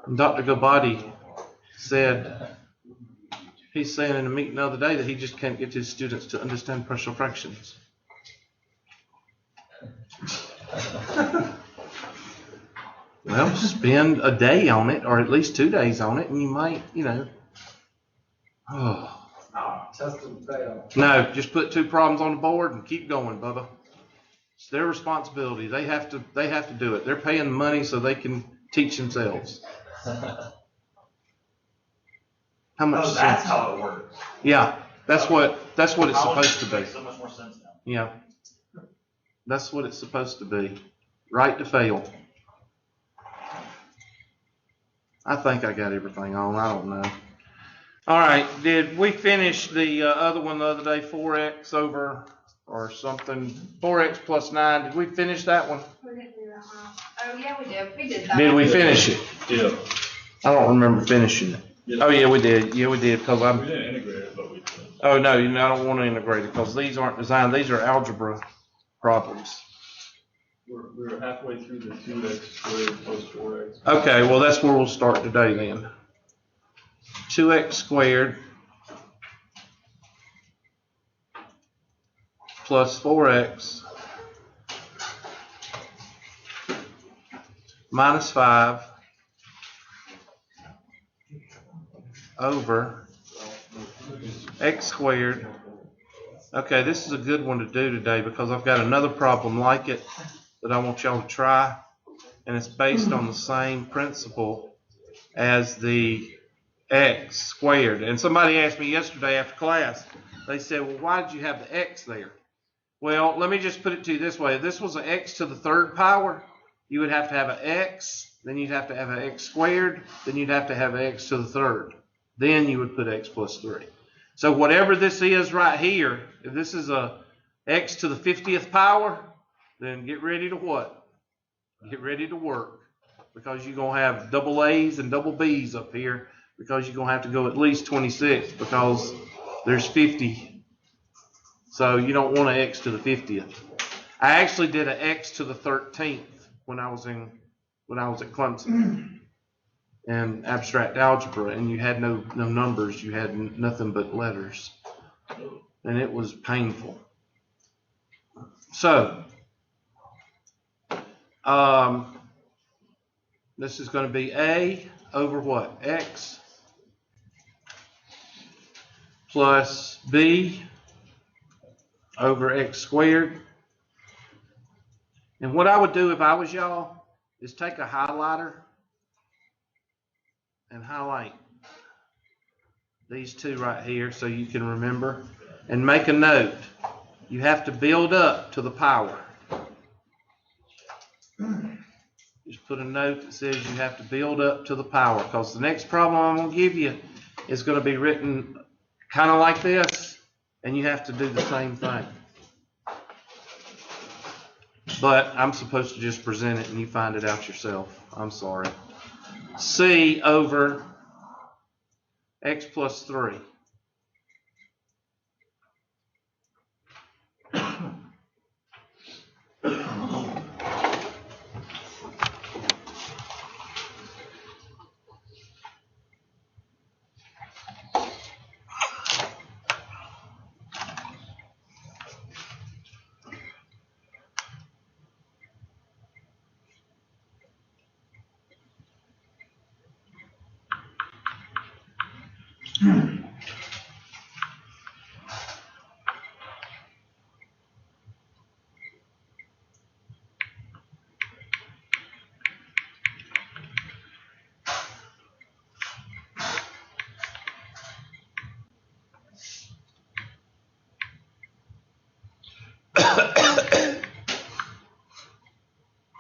And Dr. Gabati said, he's saying in a meeting the other day that he just can't get his students to understand partial fractions. Well, spend a day on it, or at least 2 days on it, and you might, Test and fail. No, just put 2 problems on the board and keep going, Bubba. It's their responsibility. They have to do it. They're paying money so they can teach themselves. How much? Oh, that's how it works. Yeah, that's what it's supposed to be. Makes so much more sense now. Yeah, that's what it's supposed to be. Right to fail. I think I got everything on. I don't know. All right, did we finish the other one the other day, 4x over or something, 4x plus 9? Did we finish that one? We didn't do that one. Oh, yeah, we did. We did that. Did we finish it? Yeah. I don't remember finishing it. Yeah. Oh, yeah, we did. Yeah, we did, because We didn't integrate it, but we did. Oh, no, I don't want to integrate it, because these aren't designed. These are algebra problems. We're halfway through the 2x squared plus 4x. Okay, well, that's where we'll start today then. 2x squared plus 4x minus 5 over x squared. Okay, this is a good one to do today because I've got another problem like it that I want y'all to try, and it's based on the same principle as the x squared. And somebody asked me yesterday after class, they said, well, why did you have the x there? Well, let me just put it to you this way. If this was an x to the 3rd power, you would have to have an x, then you'd have to have an x squared, then you'd have to have an x to the 3rd. Then you would put x plus 3. So whatever this is right here, if this is a x to the 50th power, then get ready to what? Get ready to work, because you're going to have double A's and double B's up here, because you're going to have to go at least 26 because there's 50. So you don't want an x to the 50th. I actually did an x to the 13th when I was at Clemson in abstract algebra, and you had no numbers, you had nothing but letters, and it was painful. So this is going to be a over what? X plus b over x squared. And what I would do if I was y'all is take a highlighter and highlight these 2 right here so you can remember, and make a note. You have to build up to the power. Just put a note that says you have to build up to the power, because the next problem I'm going to give you is going to be written kind of like this, and you have to do the same thing. But I'm supposed to just present it and you find it out yourself. I'm sorry. C over x plus 3.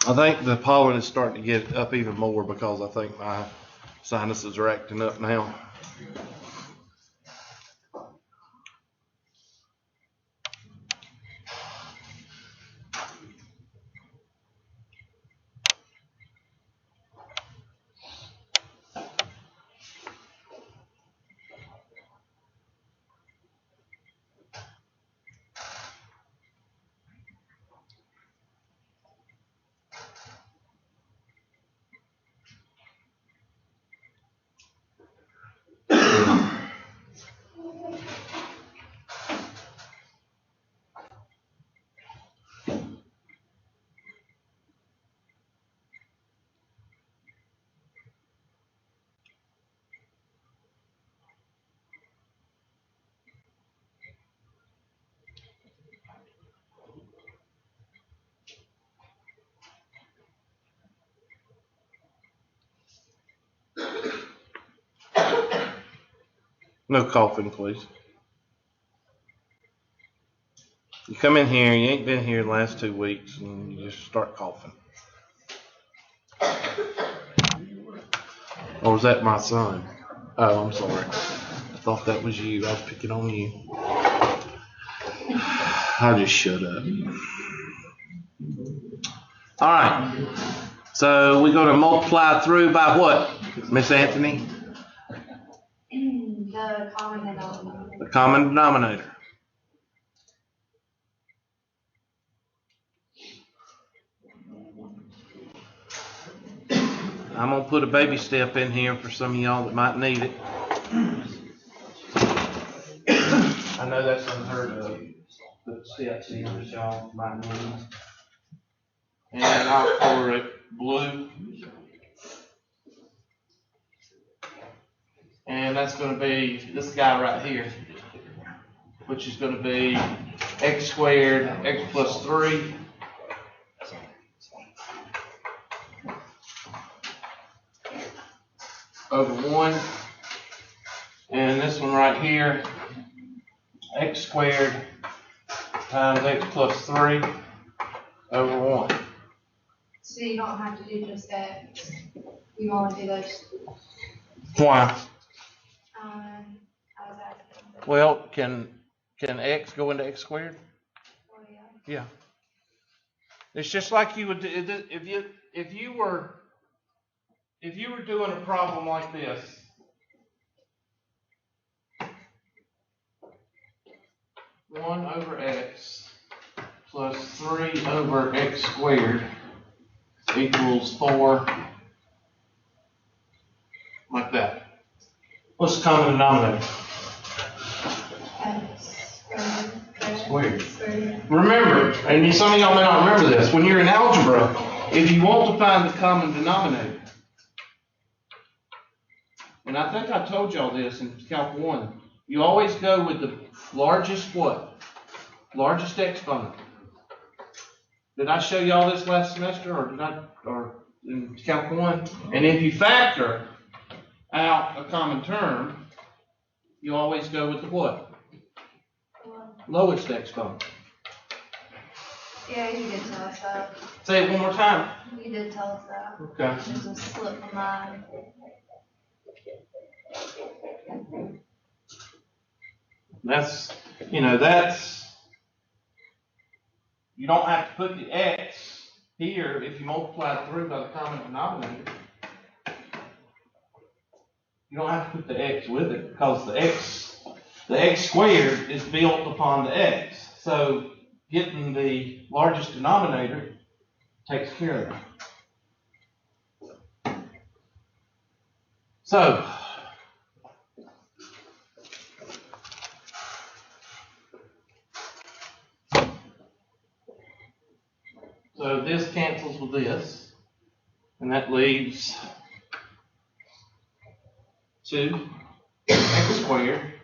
I think the pollen is starting to get up even more because I think my sinuses are acting up now. No coughing, please. You come in here, you ain't been here the last 2 weeks, and you just start coughing. Or was that my son? Oh, I'm sorry. I thought that was you. I was picking on you. I'll just shut up. All right. So we're going to multiply through by what, Miss Anthony? The common denominator. The common denominator. I'm going to put a baby step in here for some of y'all that might need it. I know that's unheard of. Put steps in that y'all might need. And I'll color it blue. And that's going to be this guy right here, which is going to be x squared, x plus 3. Over 1. And this one right here, x squared times x plus 3 over 1. So you don't have to do just that. You want to do those. Why? I was asking. Well, can x go into x squared? Oh, yeah. Yeah. It's just like you would do if you were doing a problem like this. One over x plus 3 over x squared equals 4, like that. What's the common denominator? Squared. Remember, and some of y'all may not remember this, when you're in algebra, if you want to find the common denominator, and I think I told y'all this in Calc 1, you always go with the largest what? Largest exponent. Did I show y'all this last semester, or in Calc 1? And if you factor out a common term, you always go with the what? Lowest exponent. Yeah, you did tell us that. Say it one more time. You did tell us that. Okay. There's a slip of mine. That's, you don't have to put the x here if you multiply it through by the common denominator. You don't have to put the x with it because the x squared is built upon the x. So getting the largest denominator takes care of that. So this cancels with this, and that leaves 2x squared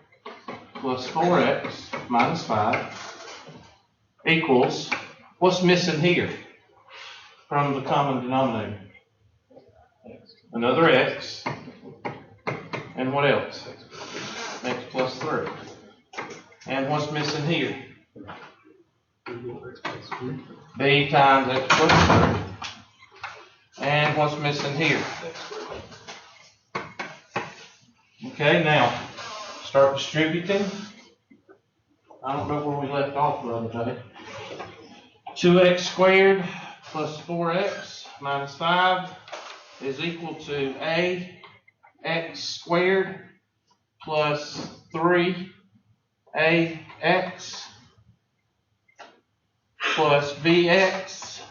plus 4x minus 5 equals, what's missing here from the common denominator? Another x, and what else? X plus 3. And what's missing here? B times x plus 3. And what's missing here? Okay, now start distributing. I don't know where we left off the other day. 2x squared plus 4x minus 5 is equal to ax squared plus 3ax plus bx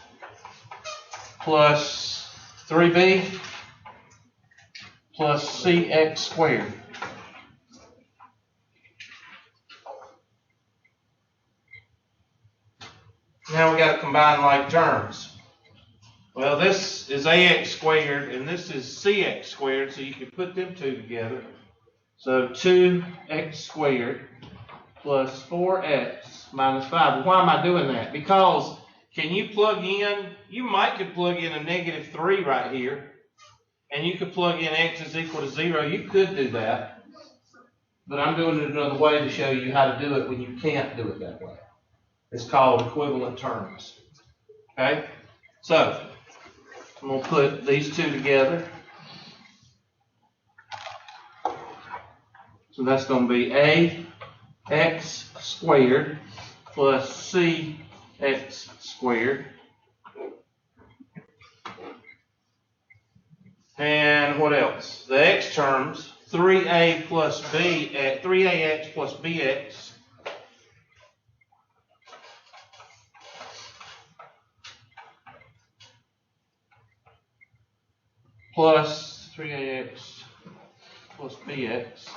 plus 3b plus cx squared. Now we got to combine like terms. Well, this is ax squared and this is cx squared, so you can put them two together. So 2x squared plus 4x minus 5. Why am I doing that? Because can you plug in, you could plug in a -3 right here, and you could plug in x is equal to 0. You could do that. but I'm doing it another way to show you how to do it when you can't do it that way. It's called equivalent terms. Okay? So, I'm going to put these two together. So that's going to be ax squared plus cx squared. And what else? The x terms, 3a plus b at 3ax plus bx plus 3ax plus bx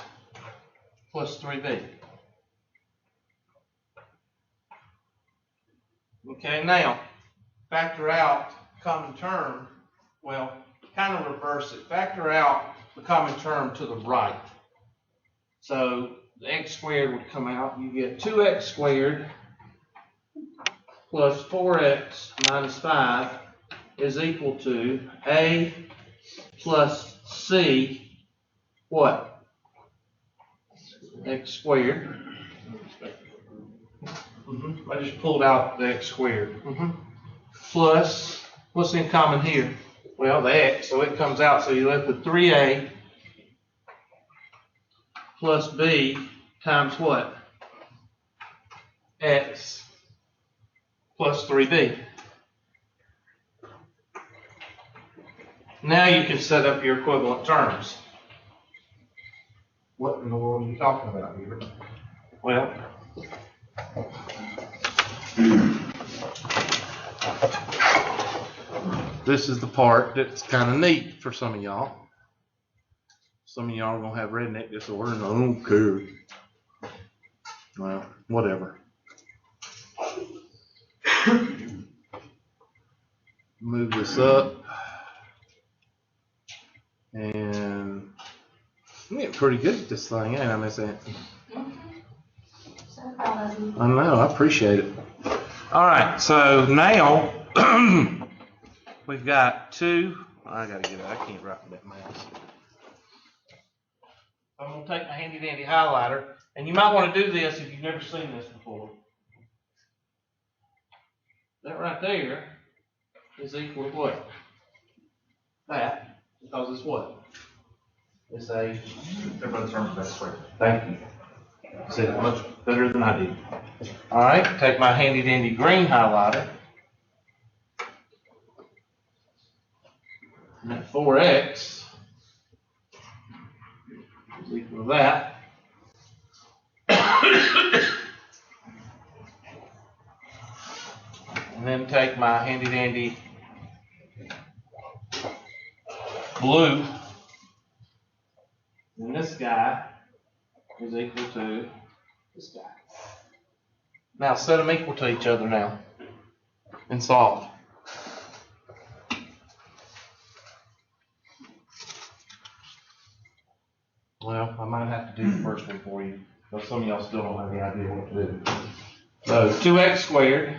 plus 3b. Okay, now factor out common term. Well, kind of reverse it. Factor out the common term to the right. So the x squared would come out. You get 2x squared plus 4x minus 5 is equal to a plus c, what? X squared. I just pulled out the x squared. Plus, what's in common here? Well, the x, so it comes out, so you're left with 3a plus b times what? X plus 3b. Now you can set up your equivalent terms. What in the world are you talking about here? Well, this is the part that's kind of neat for some of y'all. Some of y'all are going to have redneck disorder and I don't care. Well, whatever. Move this up. And I'm getting pretty good at this thing, ain't I, Miss Anthony? So proud of you. I know, I appreciate it. All right, so now we've got two. I gotta get it. I can't write with that mouse. I'm gonna take my handy dandy highlighter, and you might want to do this if you've never seen this before. That right there is equal to what? That, because it's what? It's a. Everybody terms of that square. Thank you. Said it much better than I did. All right, take my handy dandy green highlighter. And that 4x is equal to that. And then take my handy dandy blue. And this guy is equal to this guy. Now set them equal to each other now and solve. Well, I might have to do the first one for you, but some of y'all still don't have any idea what to do. So 2x squared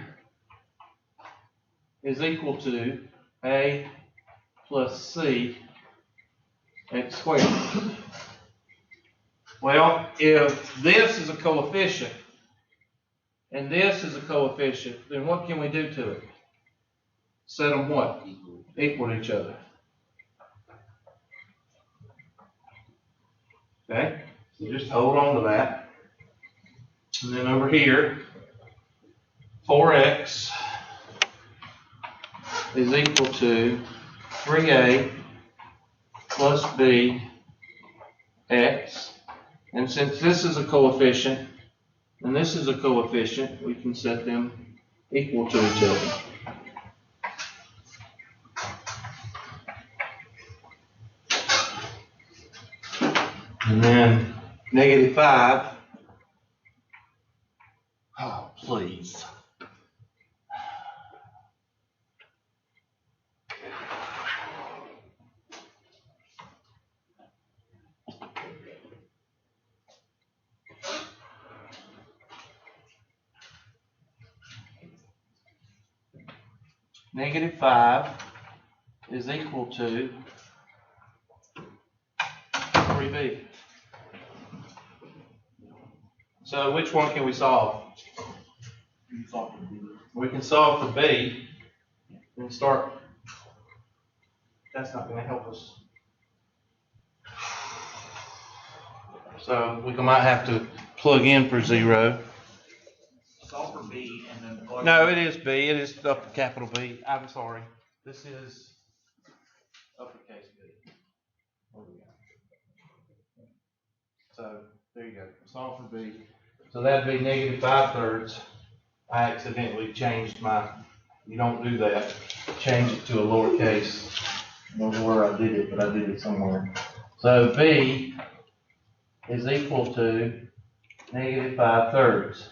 is equal to a plus c x squared. Well, if this is a coefficient and this is a coefficient, then what can we do to it? Set them what? Equal to each other. Okay? So just hold on to that. And then over here, 4x is equal to 3a plus b x. And since this is a coefficient and this is a coefficient, we can set them equal to each other. And then -5. Oh, please. -5 is equal to 3b. So which one can we solve? We can solve for B and start. That's not going to help us. So we might have to plug in for 0. Solve for B and then plug. No, it is B. It is upper capital B. I'm sorry. This is uppercase B. There we go. So there you go. Solve for B. So that'd be -5/3. I accidentally changed my. You don't do that. Change it to a lowercase. I don't know where I did it, but I did it somewhere. So B is equal to -5/3.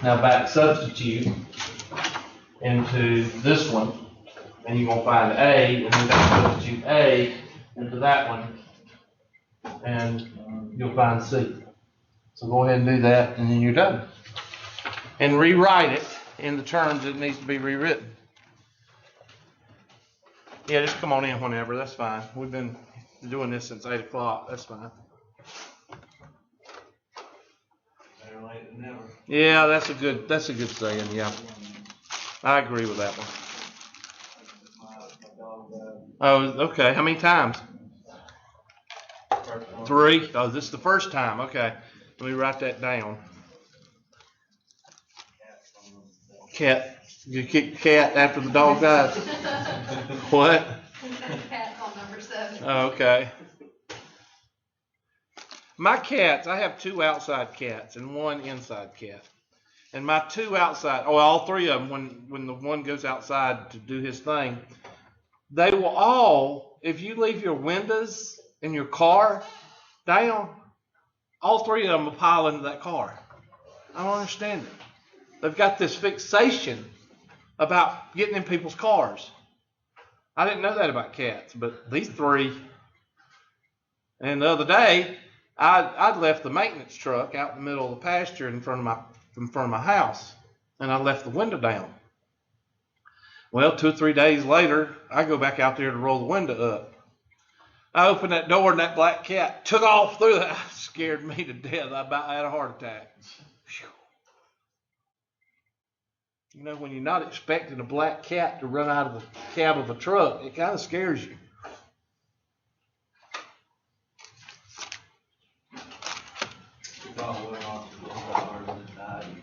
Now back substitute into this one, and you're gonna find A, and then back substitute A into that one, and you'll find C. So go ahead and do that, and then you're done. And rewrite it in the terms it needs to be rewritten. Yeah, just come on in whenever, that's fine. We've been doing this since 8 o'clock, that's fine. Better late than never. Yeah, that's a good saying, yeah. I agree with that one. Oh, okay, how many times? 3? Oh, this is the first time, okay. Let me write that down. Cat, you kick cat after the dog dies? What? Cat's on number 7. Oh, okay. My cats, I have 2 outside cats and 1 inside cat. And my 2 outside, all 3 of them, when the one goes outside to do his thing, they will all, if you leave your windows in your car down, all 3 of them will pile into that car. I don't understand it. They've got this fixation about getting in people's cars. I didn't know that about cats, but these 3. And the other day, I'd left the maintenance truck out in the middle of the pasture in front of my house, and I left the window down. Well, 2 or 3 days later, I go back out there to roll the window up. I opened that door, and that black cat took off through that. It scared me to death. I about had a heart attack. Whew. You know, when you're not expecting a black cat to run out of the cab of a truck, it kind of scares you.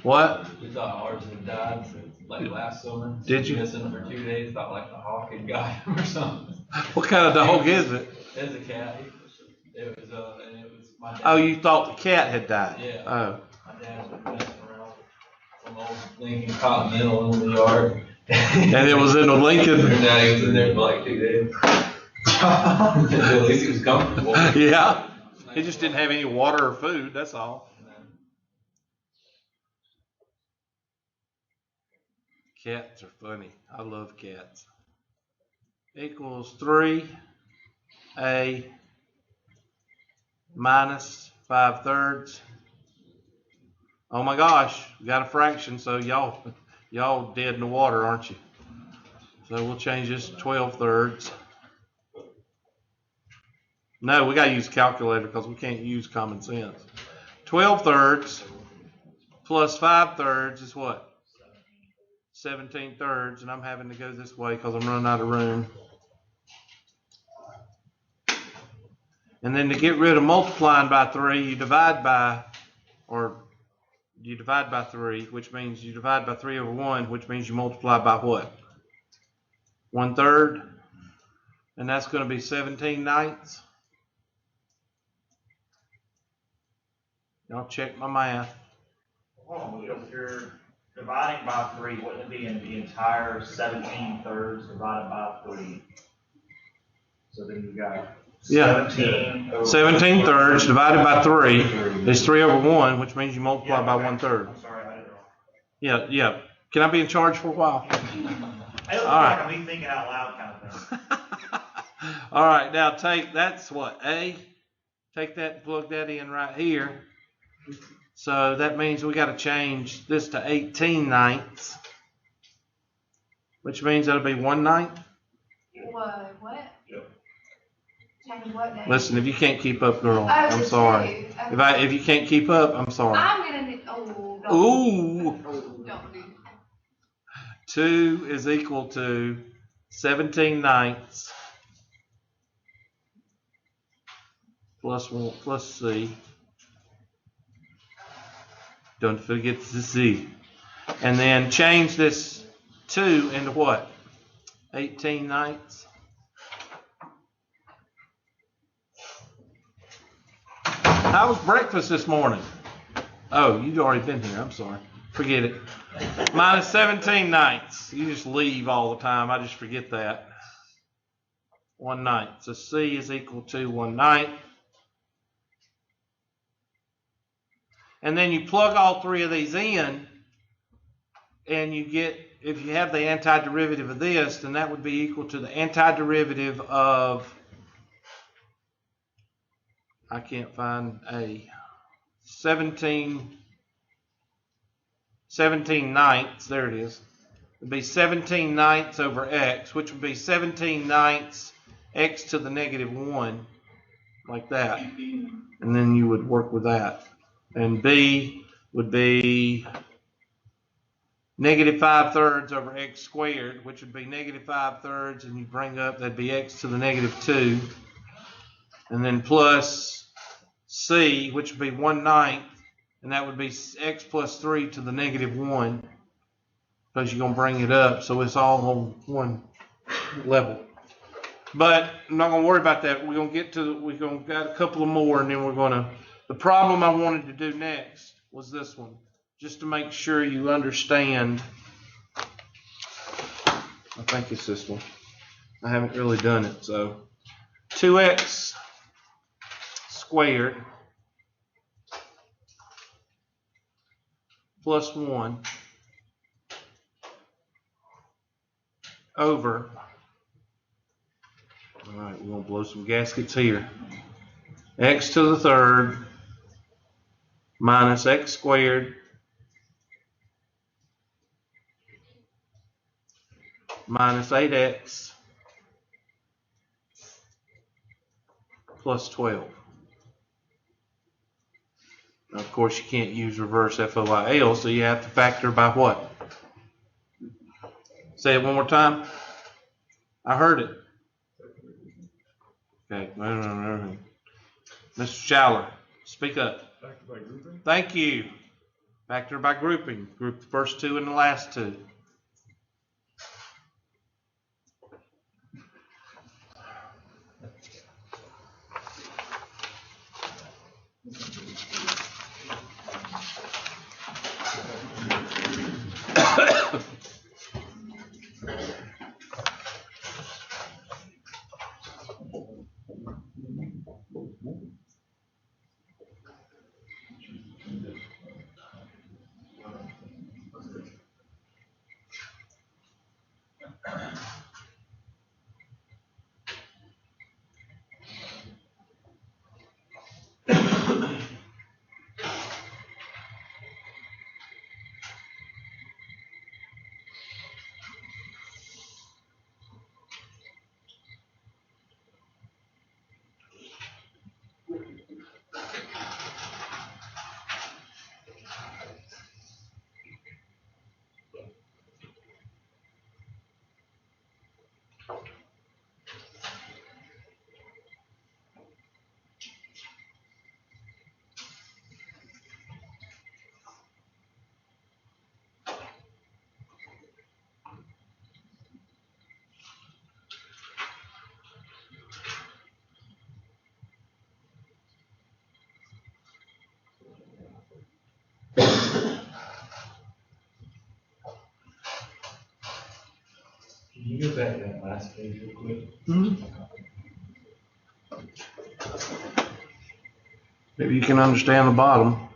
What? We thought ours had died since like last summer. Did you? Missing for 2 days. Thought like the hawk had got him or something. What kind of dog is it? It's a cat. It was and it was my dad. Oh, you thought the cat had died? Yeah. Oh. My dad was messing around with some old Lincoln Continental in the yard. And it was in a Lincoln. Daddy was in there for like 2 days. At least he was comfortable. Yeah. He just didn't have any water or food, that's all. Cats are funny. I love cats. Equals 3A minus 5/3. Oh my gosh, we got a fraction, so y'all dead in the water, aren't you? So we'll change this to 12/3. No, we gotta use a calculator because we can't use common sense. 12/3 plus 5/3 is what? 17/3, and I'm having to go this way because I'm running out of room. And then to get rid of multiplying by 3, you divide by 3, which means you divide by 3 over 1, which means you multiply by what? 1/3, and that's going to be 17/9. Y'all check my math. Hold on, if you're dividing by 3, wouldn't it be in the entire 17/3 divided by 3? So then you got 17 over 17/3 divided by 3 is 3 over 1, which means you multiply by 1/3. I'm sorry, I did it wrong. Yeah. Can I be in charge for a while? It looks All right. like I'm thinking out loud kind of thing. All right, now that's what, A? Take that and plug that in right here. So that means we got to change this to 18/9, which means that'll be 1/9. What? Yep. Change what name? Listen, if you can't keep up, girl, Oh, I'm the sorry. two. Okay. If you can't keep up, I'm sorry. I'm gonna need, don't. Ooh. Don't do. 2 is equal to 17/9 plus 1 plus C. Don't forget the C. And then change this 2 into what? 18/9. How was breakfast this morning? Oh, you've already been here. I'm sorry. Forget it. Minus 17/9. You just leave all the time. I just forget that. 1/9. So C is equal to 1/9. And then you plug all three of these in, and you get, if you have the antiderivative of this, then that would be equal to the antiderivative of, I can't find a, 17/9, there it is. It would be 17/9 over x, which would be 17/9 x to the -1, like that. And then you would work with that. And b would be -5/3 over x squared, which would be -5/3, and you bring up, that'd be x to the -2, and then plus c, which would be 1/9, and that would be x plus 3 to the -1, because you're going to bring it up, so it's all on one level. But I'm not going to worry about that. We're going to get to, we're going to got a couple of more, and then we're going to, the problem I wanted to do next was this one, just to make sure you understand. I think it's this one. I haven't really done it, so 2x squared plus 1 over, all right, we're going to blow some gaskets here, x to the third minus x squared minus 8x plus 12. Now, of course, you can't use reverse FOIL, so you have to factor by what? Say it one more time. I heard it. Okay. Mr. Schaller, speak up. Factor by grouping? Thank you. Factor by grouping. Group the first two and the last two. Can you go back to that last page real quick? Maybe you can understand the bottom.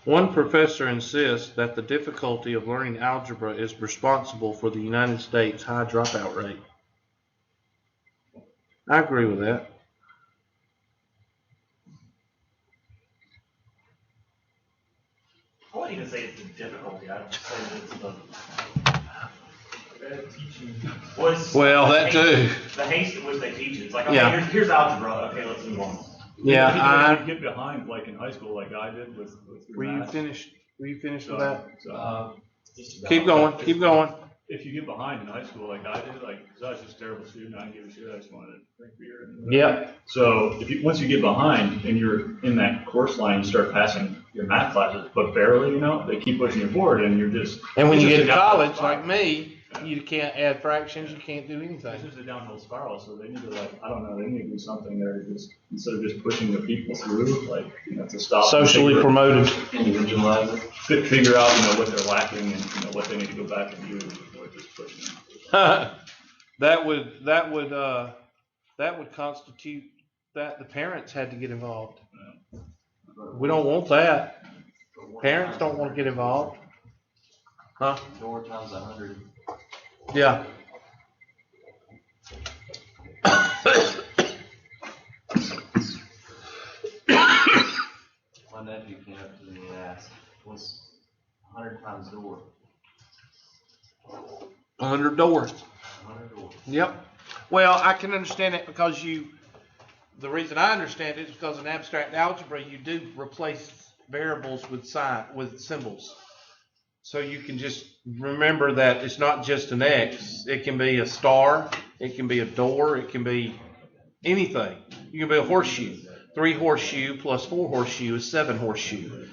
One professor insists that the difficulty of learning algebra is responsible for the United States' high dropout rate. I agree with that. I wouldn't even say it's the difficulty, I'd just say that it's the. Well, that too. The haste at which they teach it. It's like, okay, Yeah. here's algebra, okay, let's move on. Yeah, You get behind, like in high school, like I did with were you math. finished? Were you finished with that? So, Keep going. Keep going. if you get behind in high school, like I did, like, cause I was just a terrible student, I didn't give a shit, I just wanted to drink beer. Yep. So once you get behind and you're in that course line, you start passing your math classes, but barely, they keep pushing you forward and you're just. And when you it's get to just a downhill college, spiral. like me, you can't add fractions. You can't do It's anything. just a downhill spiral, so they need to they need to do something there to just, instead of just pushing the people through, to stop. Socially promoted. Individualize it. Figure out, what they're lacking and, what they need to go back and do, or just pushing them. that would constitute that the parents had to get involved. We don't want that. Parents don't want to get involved. Huh? 4 times 100. Yeah. My nephew came up to me and asked, "What's 100 times door?" 100 doors. 100 doors. Yep. Well, I can understand it because the reason I understand it is because in abstract algebra, you do replace variables with symbols. So you can just remember that it's not just an X. It can be a star. It can be a door. It can be anything. You can be a horseshoe. 3 horseshoe plus 4 horseshoe is 7 horseshoe.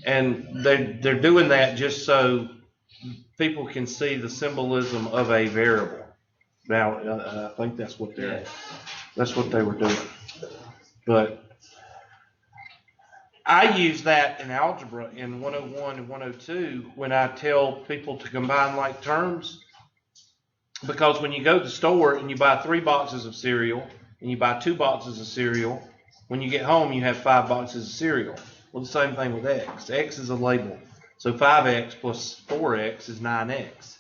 And they're doing that just so people can see the symbolism of a variable. Now, I think that's what they were doing. But I use that in algebra in 101 and 102 when I tell people to combine like terms. Because when you go to the store and you buy 3 boxes of cereal and you buy 2 boxes of cereal, when you get home you have 5 boxes of cereal. Well, the same thing with X. X is a label. So 5X plus 4X is 9X.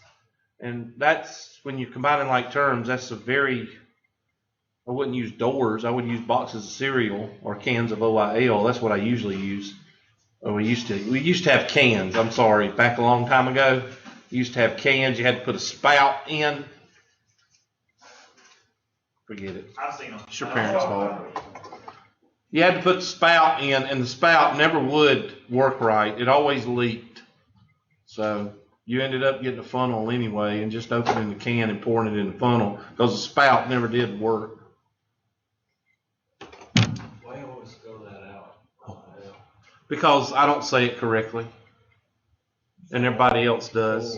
And that's when you're combining like terms, that's I wouldn't use doors. I would use boxes of cereal or cans of OIL. That's what I usually use. We used to have cans. I'm sorry. Back a long time ago, we used to have cans. You had to put a spout in. Forget it. I've seen them. It's your parents' fault. You had to put the spout in, and the spout never would work right. It always leaked. So you ended up getting a funnel anyway and just opening the can and pouring it in the funnel because the spout never did work. Why you always throw that out? Because I don't say it correctly. And everybody else does.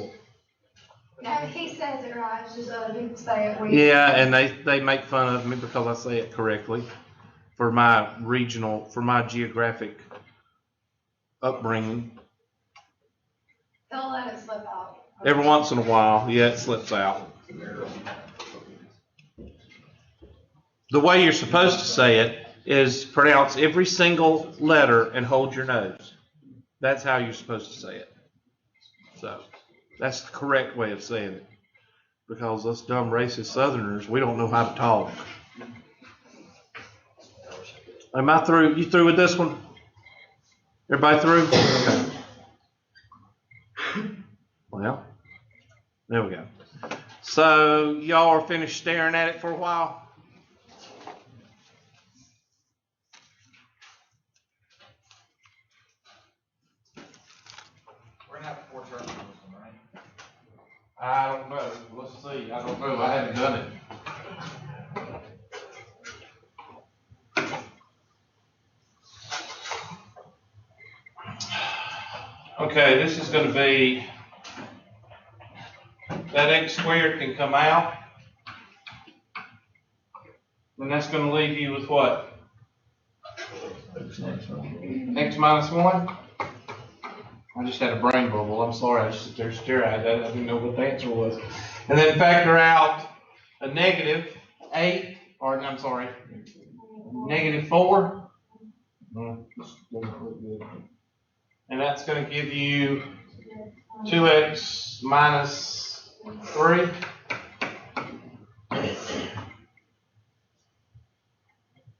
No, he says it right, it's just other people say it weird. Yeah, and they make fun of me because I say it correctly for my geographic upbringing. Don't let it slip out. Every once in a while, yeah, it slips out. The way you're supposed to say it is pronounce every single letter and hold your nose. That's how you're supposed to say it. So that's the correct way of saying it. Because us dumb racist Southerners, we don't know how to talk. Am I through? You through with this one? Everybody through? Okay. Well, there we go. So y'all are finished staring at it for a while? We're gonna have 4 terms on this one, right? I don't know. Let's see. I don't know. I haven't done it. Okay, this is going to be that x squared can come out. And that's going to leave you with what? X minus 1? I just had a brain bubble. I'm sorry. I just sit there staring at that. I didn't know what the answer was. And then factor out a negative 8, or I'm sorry, negative 4. And that's going to give you 2x minus 3.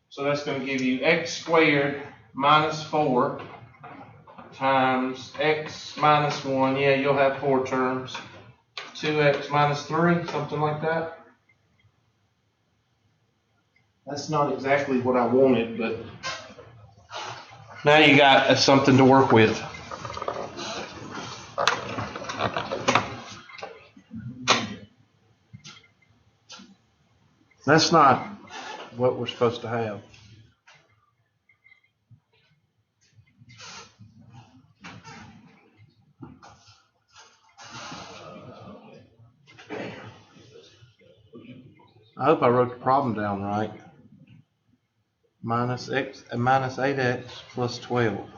So that's going to give you x squared minus 4 times x minus 1. Yeah, you'll have 4 terms. 2x minus 3, something like that. That's not exactly what I wanted, but now you got something to work with. That's not what we're supposed to have. I hope I wrote the problem down right. Minus 8x plus 12.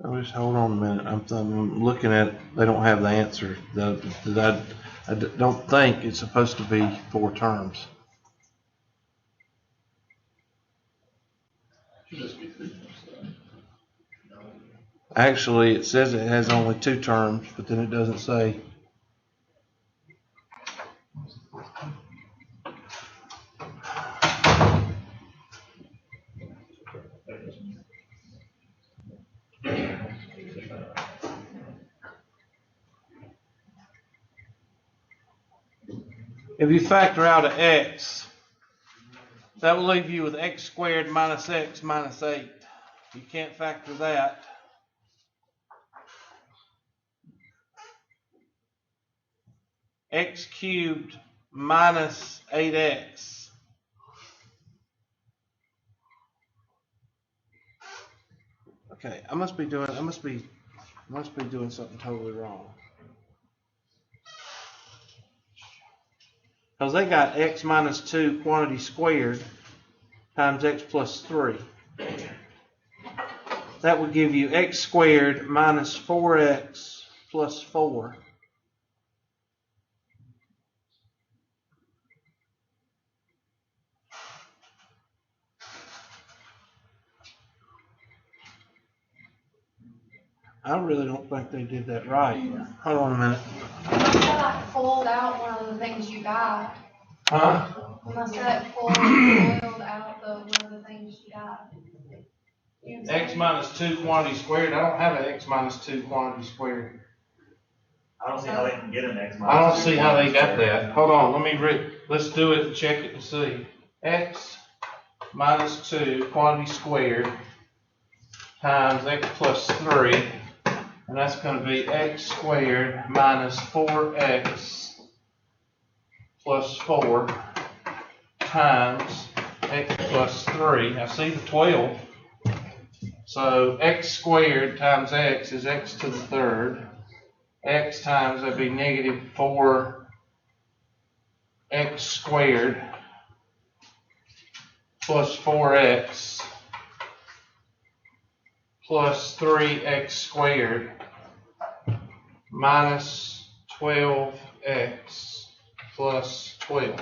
Oh, just hold on a minute. I'm looking at. They don't have the answer. I don't think it's supposed to be 4 terms. Actually, it says it has only 2 terms, but then it doesn't say. If you factor out an x, that will leave you with x squared minus x minus 8. You can't factor that. X cubed minus 8x. Okay, I must be doing something totally wrong. Because they got x minus 2 quantity squared times x plus 3. That would give you x squared minus 4x plus 4. I really don't think they did that right. Hold on a minute. Unless that pulled out one of the things you got. Huh? Unless that pulled out one of the things you got. X minus 2 quantity squared. I don't have an x minus 2 quantity squared. I don't see how they can get an X minus. I don't see how they got that. Hold on, let's do it and check it and see. X minus 2 quantity squared times x plus 3, and that's going to be x squared minus 4x plus 4 times x plus 3. Now see the 12. So x squared times x is x to the third. X times, that'd be negative 4x squared plus 4x plus 3x squared minus 12x plus 12.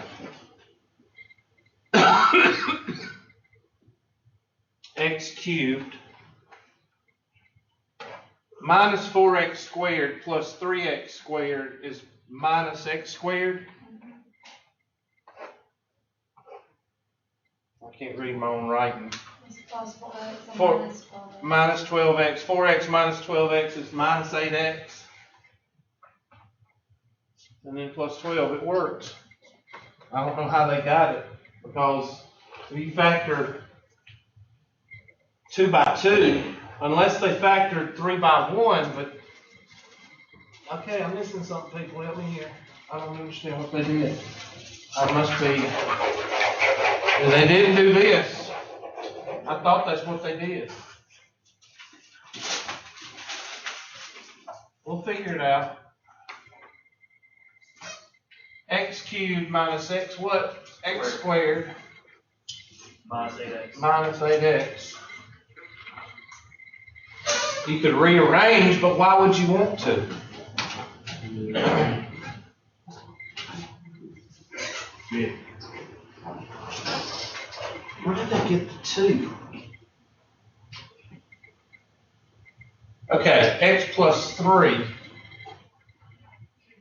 X cubed minus 4x squared plus 3x squared is minus x squared. I can't read my own writing. It's possible that it's a Four- minus 12. Minus 12x. 4x minus 12x is minus 8x. And then plus 12. It works. I don't know how they got it, because if you factor 2 by 2, unless they factored 3 by 1, but okay, I'm missing something, people. Help me here. I don't understand what they did. I must be. They didn't do this. I thought that's what they did. We'll figure it out. X cubed minus x what? X squared Minus 8X. minus 8x. You could rearrange, but why would you want to? Where did they get the 2? Okay, x plus 3. If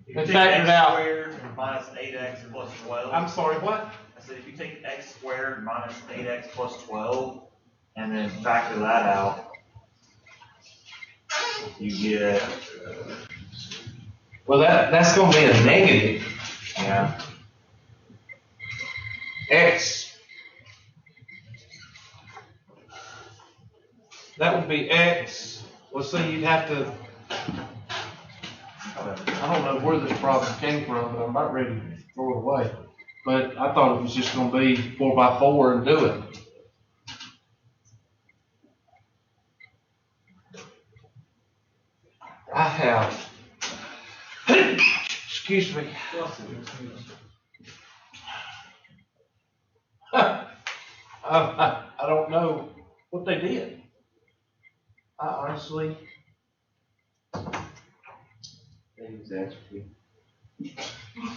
you And take factor it x out. squared minus 8x plus 12. I'm sorry, what? I said if you take x squared minus 8x plus 12 and then factor that out, you get, Well, that's going to be a negative. yeah, X. That would be X. Well, see, you'd have to. I don't know where this problem came from, but I'm about ready to throw it away. But I thought it was just going to be 4 by 4 and do it. I have. Excuse me. I don't know what they did. I honestly.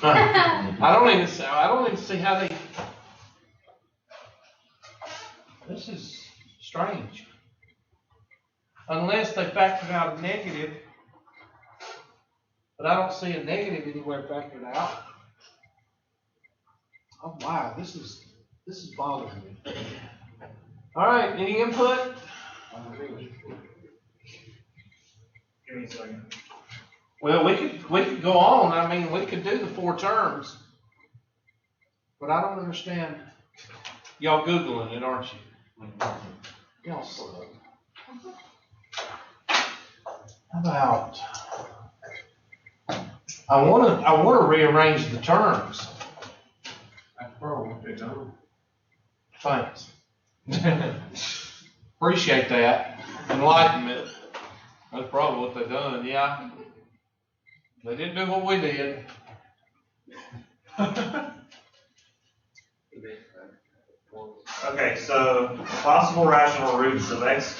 I don't even see how they. This is strange. Unless they factored out a negative, but I don't see a negative anywhere factored out. Oh wow, this is bothering me. All right, any input? give me a second. Well, we could go on. I mean, we could do the 4 terms, but I don't understand. Y'all Googling it, aren't you? Y'all slow. How about? I want to rearrange the terms. That's probably what they do. Thanks. Appreciate that enlightenment. That's probably what they done. Yeah. They didn't do what we did. Okay, so possible rational roots of x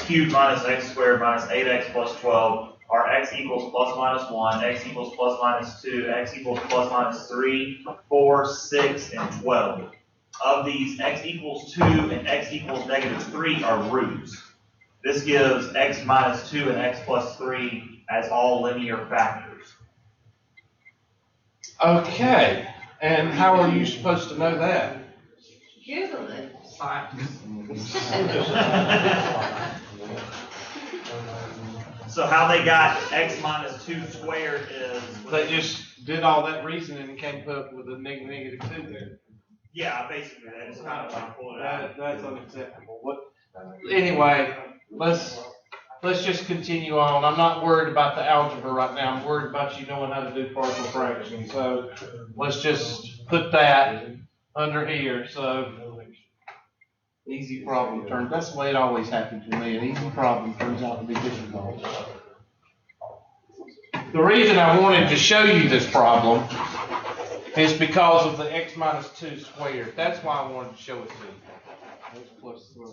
cubed minus x squared minus 8x plus 12 are x equals plus minus 1, x equals plus minus 2, x equals plus minus 3, 4, 6, and 12. Of these, x equals 2 and x equals negative 3 are roots. This gives x minus 2 and x plus 3 as all linear factors. Okay. And how are you supposed to know that? Google it. So how they got x minus 2 squared is... They just did all that reasoning and came up with a negative 2 there. Yeah, basically, they just kind of like pulled it out. That's unacceptable. Anyway, let's just continue on. I'm not worried about the algebra right now. I'm worried about you knowing how to do partial fractions. So let's just put that under here. So easy problem turns. That's the way it always happens with me. An easy problem turns out to be difficult. The reason I wanted to show you this problem is because of the x minus 2 squared. That's why I wanted to show it to you. X plus 3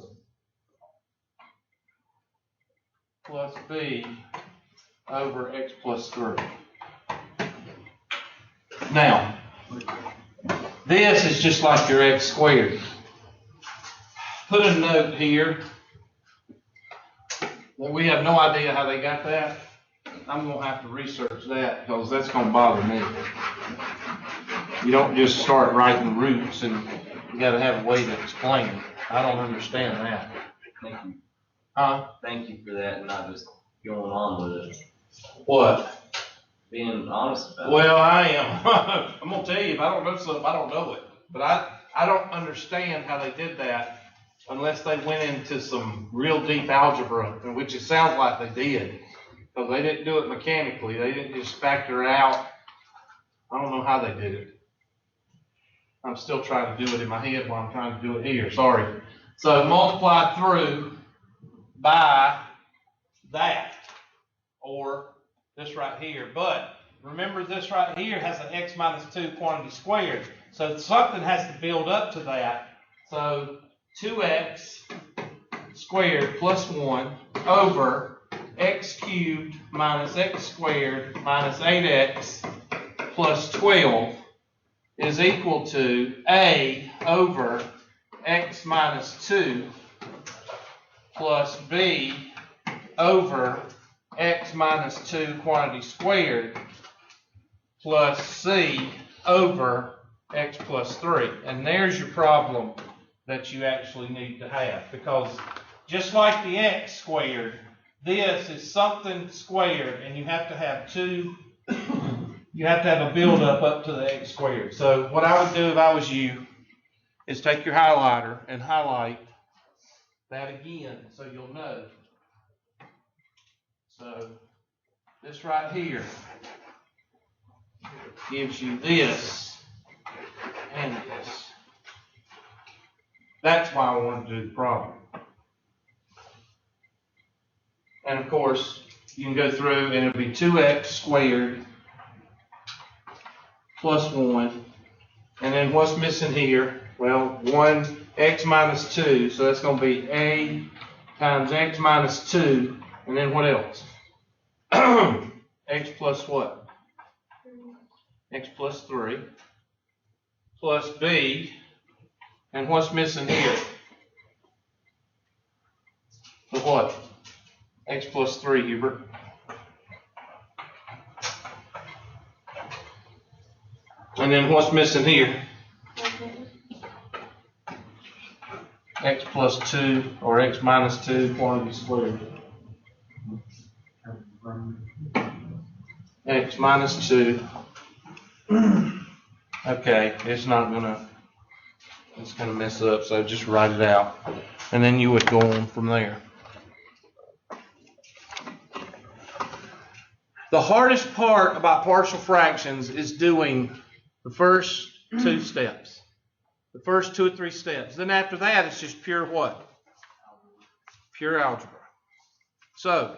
plus b over x plus 3. Now, this is just like your x squared. Put a note here that we have no idea how they got that. I'm going to have to research that because that's going to bother me. You don't just start writing roots and you got to have a way to explain it. I don't understand that. Thank you. Huh? Thank you for that and not just going on with it. What? Being honest about it. Well, I am. I'm going to tell you, if I don't know something, I don't know it. But I don't understand how they did that unless they went into some real deep algebra, which it sounds like they did. Because they didn't do it mechanically. They didn't just factor it out. I don't know how they did it. I'm still trying to do it in my head while I'm trying to do it here. Sorry. So multiply through by that, or this right here. But remember, this right here has an x minus 2 quantity squared. So something has to build up to that. So 2x squared plus 1 over x cubed minus x squared minus 8x plus 12 is equal to a over x minus 2 plus b over x minus 2 quantity squared plus c over x plus 3. And there's your problem that you actually need to have, because just like the x squared, this is something squared, and you have to have two, you have to have a buildup up to the x squared. So what I would do if I was you is take your highlighter and highlight that again so you'll know. So this right here gives you this and this. That's why I wanted to do the problem. And of course, you can go through and it'll be 2x squared plus 1. And then what's missing here? Well, 1x minus 2. So that's going to be a times x minus 2. And then what else? X plus what? X plus 3. Plus b. And what's missing here? The what? X plus 3, Hubert. And then what's missing here? X plus 2 or x minus 2 quantity squared. X minus 2. Okay, it's gonna mess up, so just write it out. And then you would go on from there. The hardest part about partial fractions is doing the first two steps. The first 2 or 3 steps. Then after that, it's just pure what? Pure algebra. So,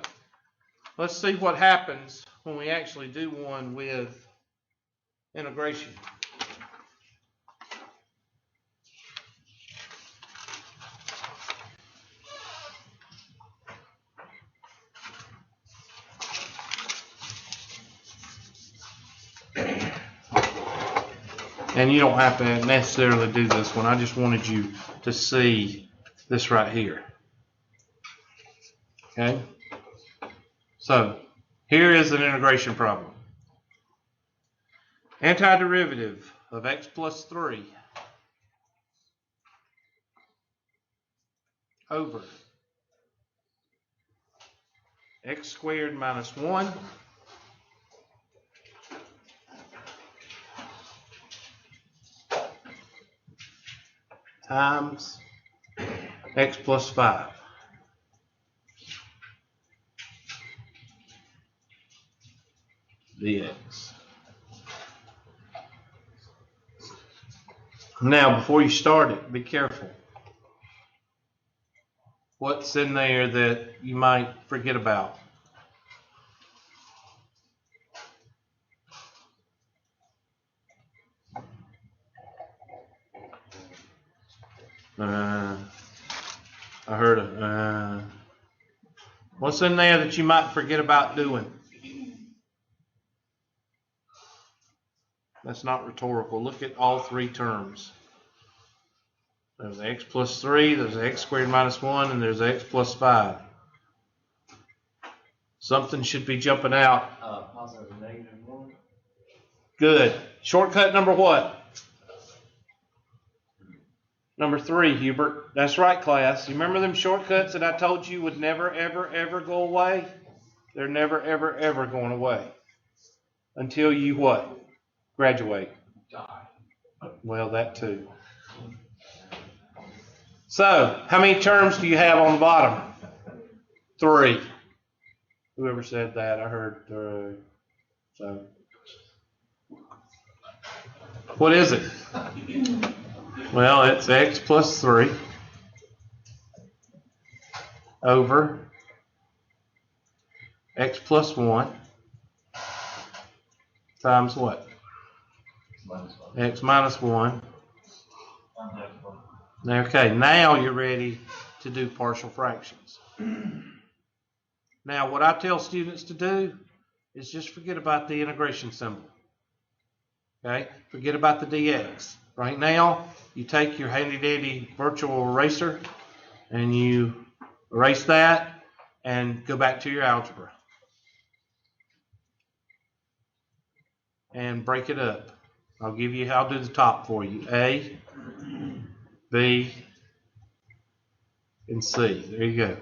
let's see what happens when we actually do one with integration. And you don't have to necessarily do this one. I just wanted you to see this right here. Okay? So, here is an integration problem. Antiderivative of x plus 3 over x squared minus 1 times x plus 5. Dx. Now, before you start it, be careful. What's in there that you might forget about? I heard it. What's in there that you might forget about doing? That's not rhetorical. Look at all 3 terms. There's x plus 3, there's x squared minus 1, and there's x plus 5. Something should be jumping out. Positive and negative 1. Good. Shortcut number what? Number 3, Hubert. That's right, class. You remember them shortcuts that I told you would never, ever, ever go away? They're never, ever, ever going away. Until you what? Graduate. Well, that too. So, how many terms do you have on the bottom? 3. Whoever said that, I heard 3. So, what is it? Well, it's x plus 3 over x plus 1 times what? X minus 1. Okay, now you're ready to do partial fractions. Now, what I tell students to do is just forget about the integration symbol. Okay? Forget about the dx. Right now, you take your handy-dandy virtual eraser and you erase that and go back to your algebra. And break it up. I'll do the top for you. A, B, and C. There you go.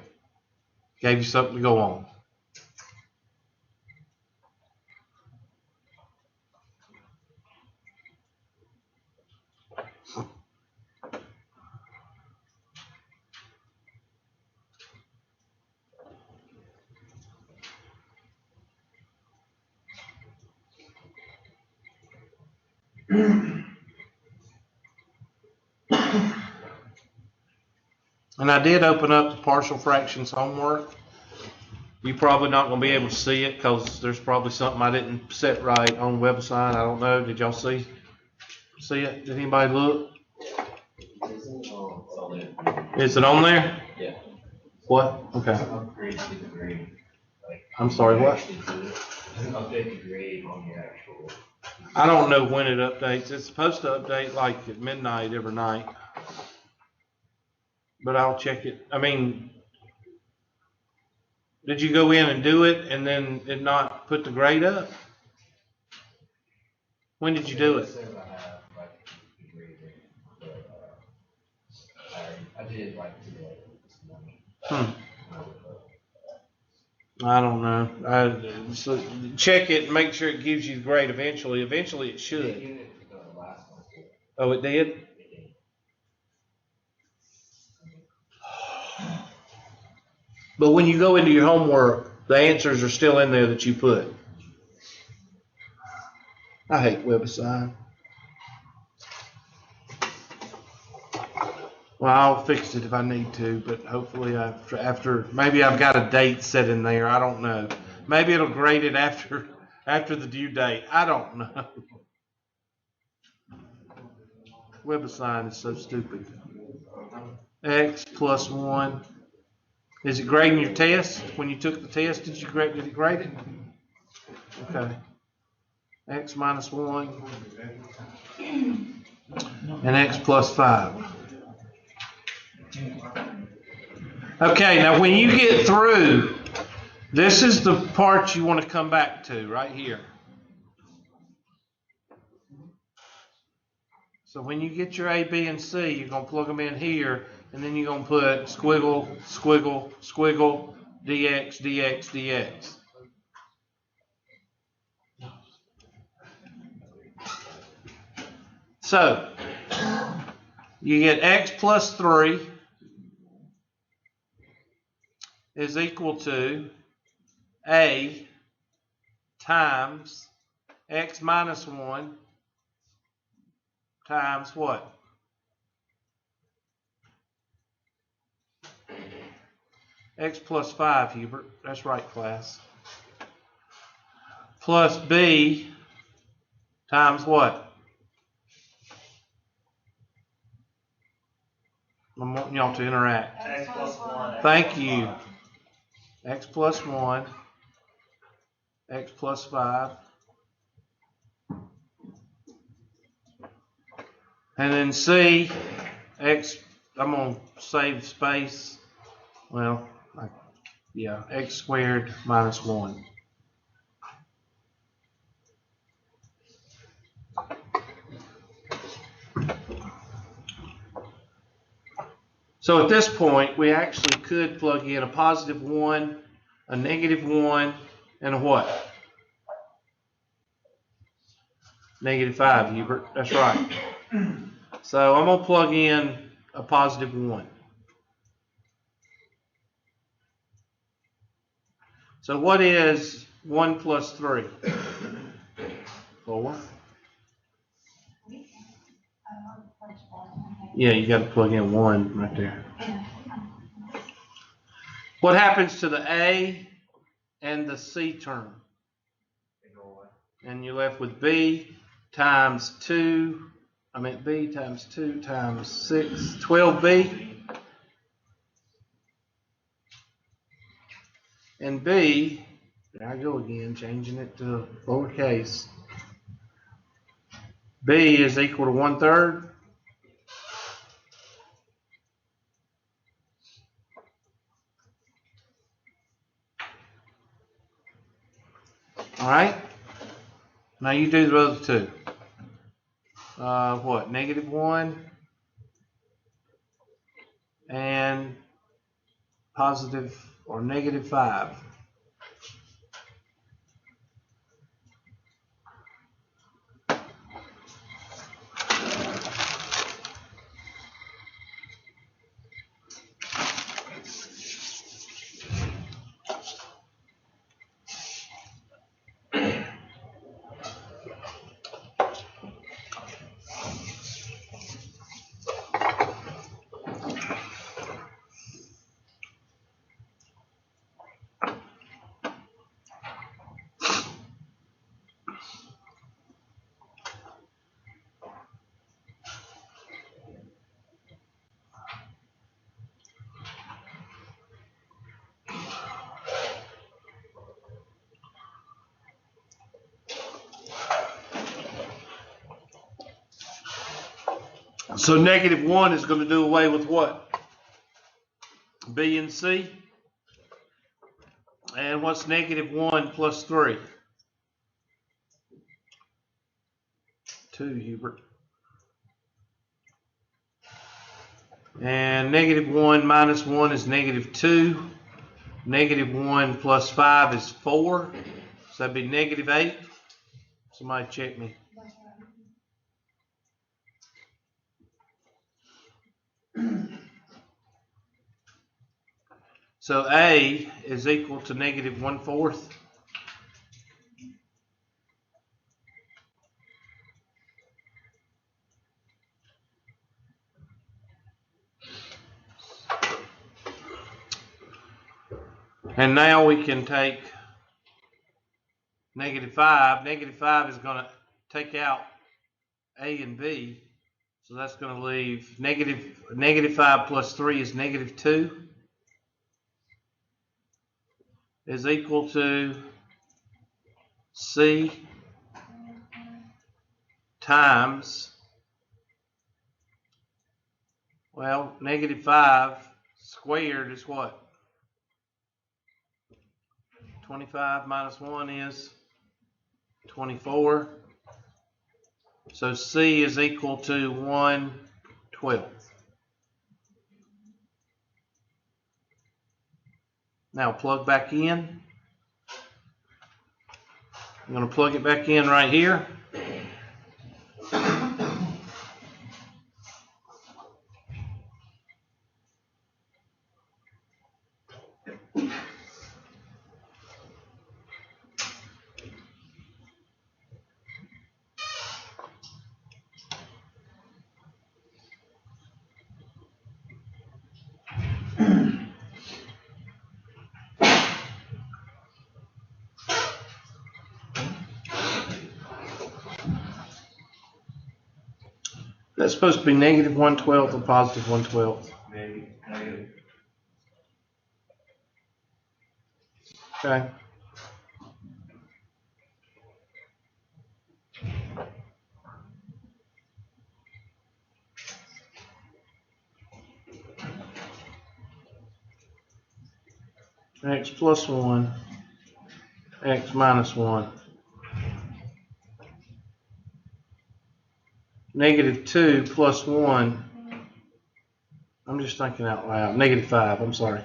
Gave you something to go on. And I did open up the partial fractions homework. You're probably not going to be able to see it because there's probably something I didn't set right on the website. I don't know. Did y'all see it? Did anybody look? Is it on there? Yeah. What? Okay. I'm sorry, what? Update the grade on your actual. I don't know when it updates. It's supposed to update like at midnight every night. But I'll check it. I mean, did you go in and do it and then it not put the grade up? When did you do it? I did like today. I don't know. So check it and make sure it gives you the grade eventually. Eventually it should. Oh, it did? But when you go into your homework, the answers are still in there that you put. I hate WebAssign. Well, I'll fix it if I need to, but hopefully after maybe I've got a date set in there. I don't know. Maybe it'll grade it after the due date. I don't know. WebAssign is so stupid. X plus 1. Is it grading your test? When you took the test, did it grade it? Okay. X minus 1 and X plus 5. Okay, now when you get through, this is the part you want to come back to right here. So when you get your A, B, and C, you're going to plug them in here, and then you're going to put squiggle, squiggle, squiggle, dx, dx, dx. So you get x plus 3 is equal to A times x minus 1 times what? X plus 5, Hubert. That's right, class. Plus B times what? I'm wanting y'all to interact. X plus 1. Thank you. X plus 1, X plus 5. And then C, X, I'm going to save space. Well, yeah, X squared minus 1. So at this point, we actually could plug in a positive 1, a negative 1, and a what? Negative 5, Hubert. That's right. So I'm going to plug in a positive 1. So what is 1 plus 3? 4. Yeah, you got to plug in 1 right there. What happens to the A and the C term? And you're left with B times 2. B times 2 times 6, 12B. And B, there I go again, changing it to lowercase. B is equal to 1/3. All right. Now you do the other two. What? -1 and positive or -5. So -1 is going to do away with what? B and C. And what's -1 plus 3? 2, Hubert. And -1 minus 1 is -2. -1 plus 5 is 4. So that'd be -8. Somebody check me. So A is equal to -1/4. And now we can take -5. -5 is going to take out A and B. So that's going to leave -5 plus 3 is -2. Is equal to C times, well, -5 squared is what? 25 minus 1 is 24. So C is equal to 1/12. Now plug back in. I'm going to plug it back in right here. That's supposed to be -1/12 or +1/12. Negative. Okay. X plus 1, X minus 1. -2 plus 1. I'm just thinking out loud. -5, I'm sorry.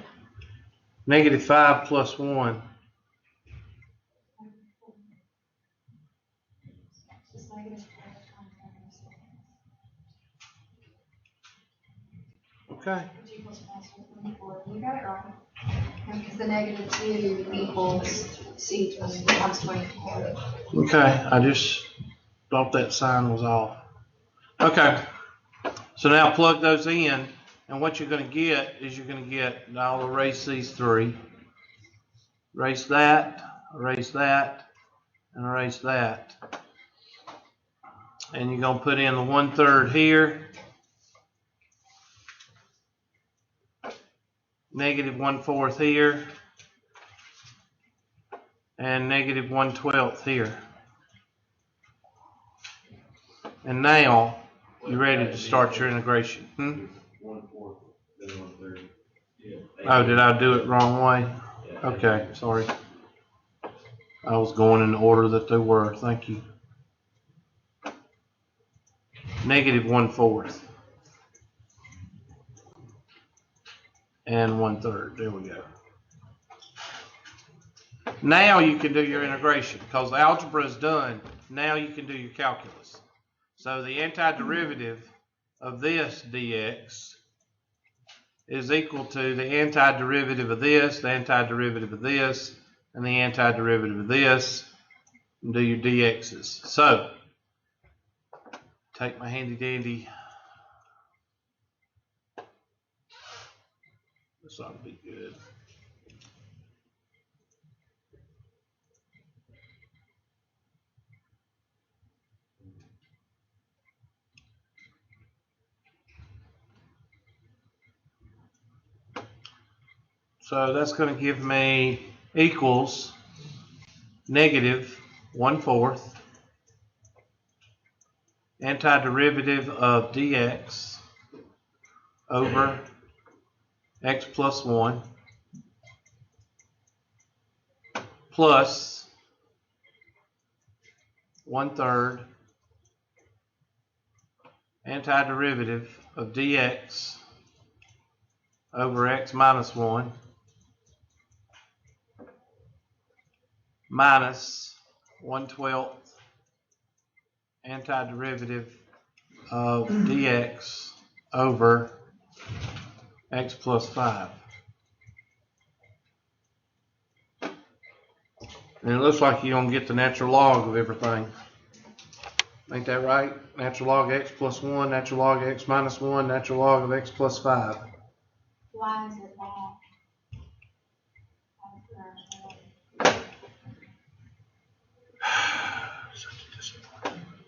-5 plus 1. Okay. You got it wrong. Because the -2 equals C times 24. Okay, I just thought that sign was off. Okay, so now plug those in, and what you're going to get is you're going to get, now I'll erase these three. Erase that, and erase that. And you're going to put in the 1/3 here. -1/4 here. and negative 1/12 here. And now you're ready to start your integration. Oh, did I do it wrong way? Okay, sorry. I was going in the order that they were. Thank you. Negative 1/4 and 1/3. There we go. Now you can do your integration because the algebra is done. Now you can do your calculus. So the antiderivative of this dx is equal to the antiderivative of this, the antiderivative of this, and the antiderivative of this, and do your dx's. So take my handy dandy. This ought to be good. So that's going to give me equals negative 1/4 antiderivative of dx over x plus 1 plus 1/3 antiderivative of dx over x minus 1 minus 1/12 antiderivative of dx over x plus 5. And it looks like you're going to get the natural log of everything. Ain't that right? Natural log of x plus 1, natural log of x minus 1, natural log of x plus 5. Why is it that?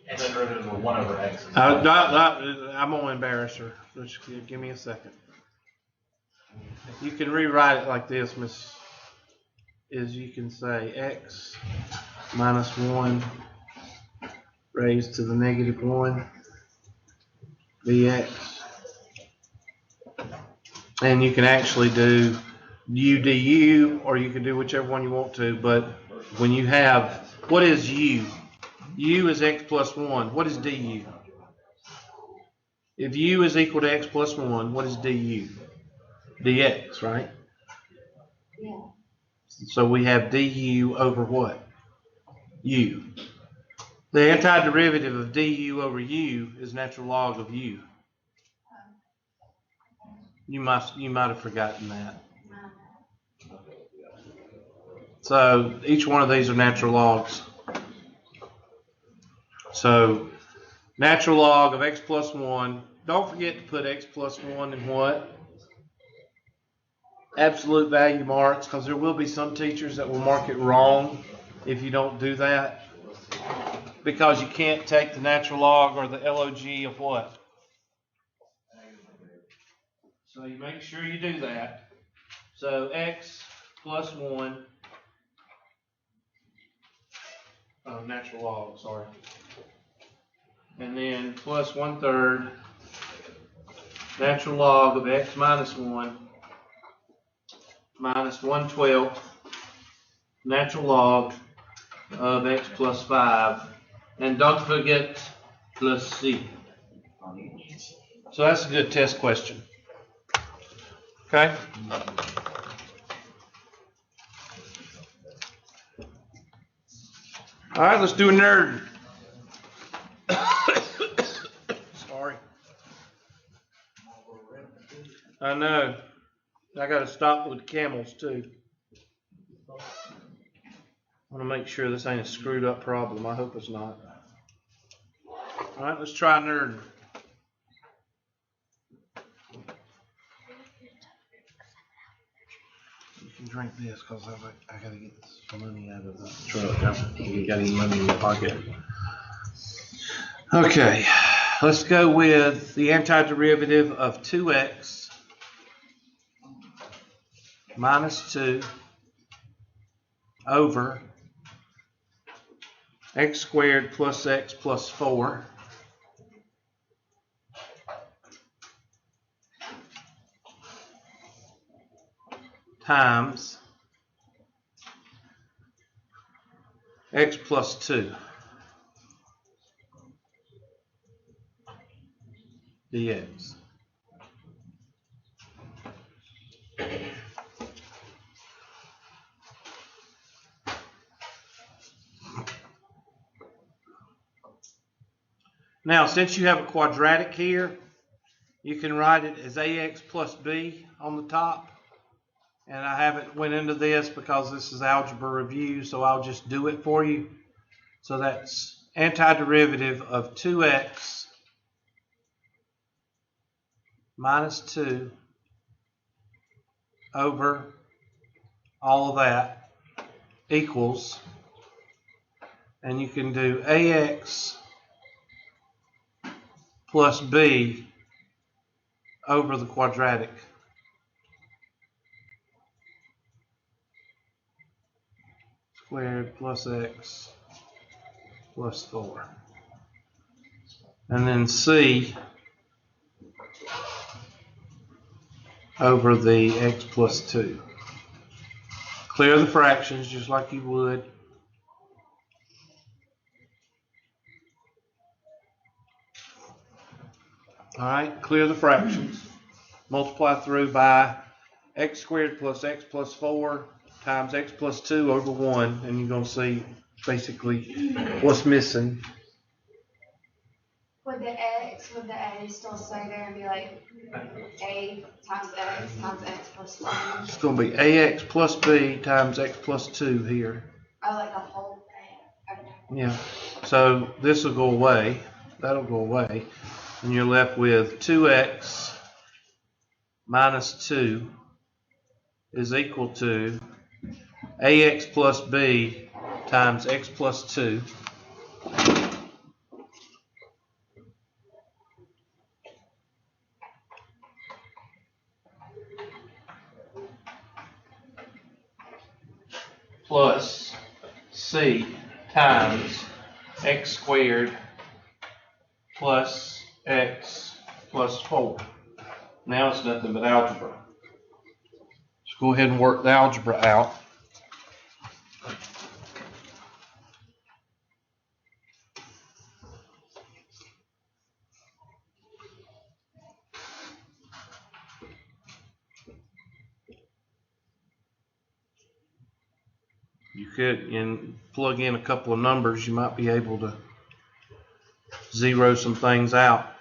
And then derivative of 1 over x. I'm going to embarrass her. Just give me a second. You can rewrite it like this, Miss. Is you can say x minus 1 raised to the negative 1 dx. And you can actually do u du, or you can do whichever one you want to. But when you have, what is u? U is x plus 1. What is du? If u is equal to x plus 1, what is du? Dx, right? Yeah. So we have du over what? U. The antiderivative of du over u is natural log of u. You might have forgotten that. So each one of these are natural logs. So natural log of x plus 1. Don't forget to put x plus 1 in what? Absolute value marks, because there will be some teachers that will mark it wrong if you don't do that. Because you can't take the natural log or the log of what? So you make sure you do that. So x plus 1, natural log, sorry. And then plus 1/3 natural log of x minus 1 minus 1/12 natural log of x plus 5. And don't forget plus c. So that's a good test question. Okay? All right, let's do a nerd. Sorry. I know. I got to stop with the camels too. I want to make sure this ain't a screwed up problem. I hope it's not. All right, let's try nerd. You can drink this because I got to get this money out of the truck. You got any money in your pocket? Okay, let's go with the antiderivative of 2x minus 2 over x squared plus x plus 4 times x plus 2 dx. Now, since you have a quadratic here, you can write it as ax plus b on the top. And I haven't went into this because this is algebra review, so I'll just do it for you. So that's antiderivative of 2x minus 2 over all of that equals, and you can do ax plus b over the quadratic. Squared plus x plus 4. And then c over the x plus 2. Clear the fractions just like you would. All right, clear the fractions. Multiply through by x squared plus x plus 4 times x plus 2 over 1, and you're going to see basically what's missing. Would the A still stay there and be like A times X plus 1? It's going to be ax plus b times x plus 2 here. I like a whole A. Okay. Yeah, so this will go away. That'll go away. And you're left with 2x minus 2 is equal to ax plus b times x plus 2 plus c times x squared plus x plus 4. Now it's nothing but algebra. Let's go ahead and work the algebra out. You could plug in a couple of numbers, you might be able to zero some things out.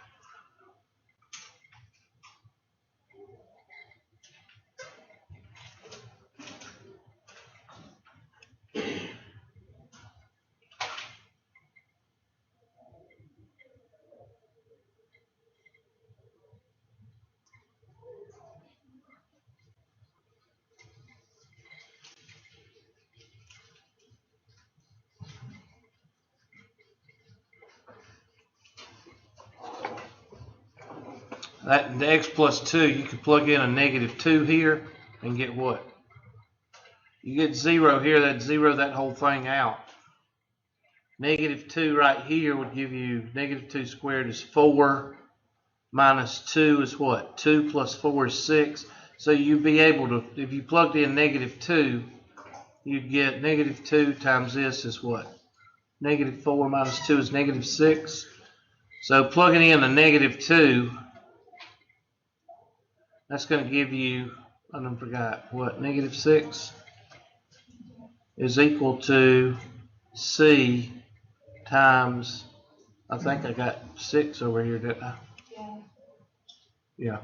The x plus 2, you could plug in a negative 2 here and get what? You get 0 here, that zero that whole thing out. Negative 2 right here would give you negative 2 squared is 4 minus 2 is what? 2 plus 4 is 6. So you'd be able to, if you plugged in negative 2, you'd get negative 2 times this is what? Negative 4 minus 2 is negative 6. So plugging in a negative 2, that's going to give you, I done forgot, what, negative 6 is equal to c times, I think I got 6 over here, didn't I? Yeah. Yeah.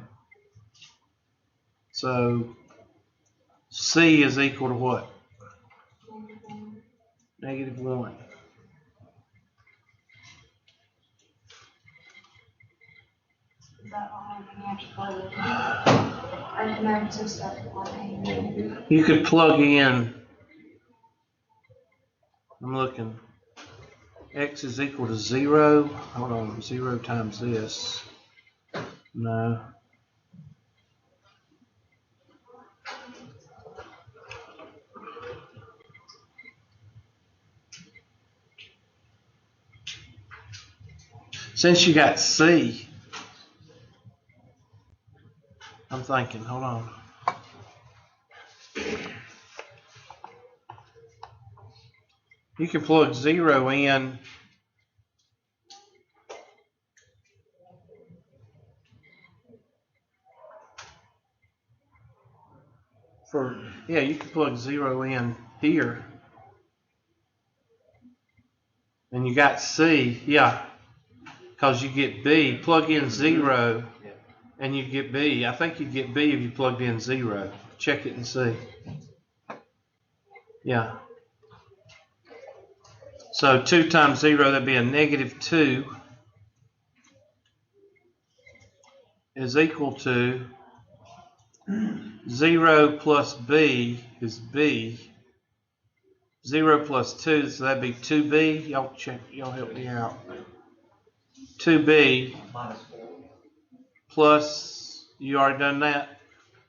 So c is equal to what? Negative 1. Is that all I have to plug in? Or can I just start plugging? You could plug in, I'm looking, x is equal to 0. Hold on, 0 times this. No. Since you got C, I'm thinking, hold on. You can plug 0 in you can plug 0 in here. And you got C, yeah, because you get B. Plug in 0 and you get B. I think you get B if you plugged in 0. Check it and see. Yeah. So 2 times 0, that'd be a -2 is equal to 0 plus B is B. 0 plus 2, so that'd be 2B. Y'all check, y'all help me out. 2B Minus 4. plus, you already done that,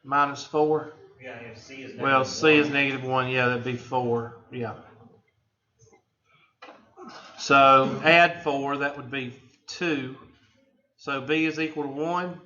minus 4. Yeah, if C is negative Well, C is 1. -1, yeah, that'd be 4, yeah. So add 4, that would be 2. So B is equal to 1.